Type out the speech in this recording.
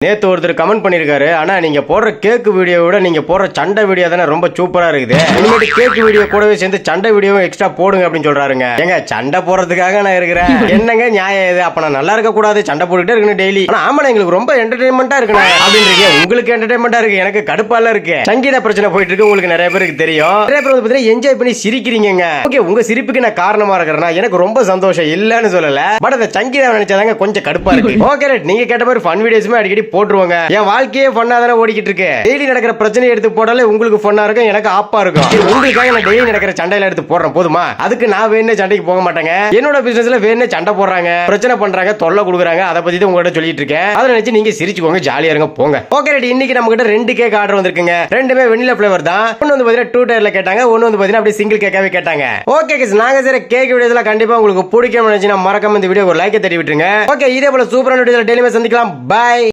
நேத்து ஒருத்தர் கமெண்ட் பண்ணிருக்காரு, ஆனா நீங்க போடுற கேக் வீடியோ விட நீங்க போடுற சண்டை வீடியோ தானே ரொம்ப சூப்பரா இருக்குது. இனிமேட்டு கேக் வீடியோ கூடவே சேர்ந்து சண்டை வீடியோவும் எக்ஸ்ட்ரா போடுங்க அப்படின்னு சொல்றாருங்க. ஏங்க சண்டை போடுறதுக்காக நான் இருக்கிறேன். என்னங்க நியாயம் இது? அப்ப நான் நல்லா இருக்க கூடாது, சண்டை போட்டுக்கிட்டே இருக்கணும் டெய்லி. ஆனா ஆமா எங்களுக்கு ரொம்ப என்டர்டைன்மெண்டா இருக்கணும் அப்படின்றீங்க. உங்களுக்கு என்டர்டைன்மெண்டா இருக்கு, எனக்கு கடுப்பால இருக்கு. சங்கீத பிரச்சனை போயிட்டு இருக்கு, உங்களுக்கு நிறைய பேருக்கு தெரியும். நிறைய பேர் வந்து பாத்தீங்கன்னா என்ஜாய் பண்ணி சிரிக்கிறீங்க. ஓகே, உங்க சிரிப்புக்கு நான் காரணமா இருக்கிறேன்னா எனக்கு ரொம்ப சந்தோஷம், இல்லன்னு சொல்லல. பட் அந்த சங்கீதா நினைச்சாதாங்க கொஞ்சம் கடுப்பா இருக்கு. ஓகே ரைட், நீங்க கேட்ட மாதிரி ஃபன் வீடியோஸுமே அடிக்கடி போட்டுருவாங்க. என் வாழ்க்கையே ஃபன்னா தானே ஓடிக்கிட்டு இருக்கு. டெய்லி நடக்கிற பிரச்சனையை எடுத்து போட்டாலே உங்களுக்கு ஃபன்னா இருக்கும், எனக்கு ஆப்பா இருக்கும். உங்களுக்காக நான் டெய்லி நடக்கிற சண்டையில எடுத்து போடுறேன் போதுமா? அதுக்கு நான் வேணே சண்டைக்கு போக மாட்டேங்க. என்னோட பிசினஸ்ல வேணே சண்டை போடுறாங்க, பிரச்சனை பண்றாங்க, தொல்லை கொடுக்குறாங்க. அதை பத்தி தான் உங்ககிட்ட சொல்லிட்டு இருக்கேன். அதை நினைச்சு நீங்க சிரிச்சுக்கோங்க, ஜாலியா இருங்க, போங்க. ஓகே ரைட், இன்னைக்கு நம்ம கிட்ட 2 கேக் ஆர்டர் வந்திருக்குங்க. ரெண்டுமே வெண்ணிலா ஃபிளேவர் தான். ஒன்னு வந்து பாத்தீங்கன்னா 2 டயர்ல கேட்டாங்க, ஒன்னு வந்து பாத்தீங்கன்னா அப்படியே சிங்கிள் கேக்காவே கேட்டாங்க. ஓகே गाइस, நாங்க செய்ற கேக் வீடியோஸ்ல கண்டிப்பா உங்களுக்கு பிடிக்கும்னு நினைச்சீங்கன்னா மறக்காம இந்த வீடியோக்கு ஒரு லைக் தட்டி விட்டுருங்க. ஓகே, இதே போல சூப்பரான வீடியோல டெய்லியுமே சந்திக்கலாம். பை.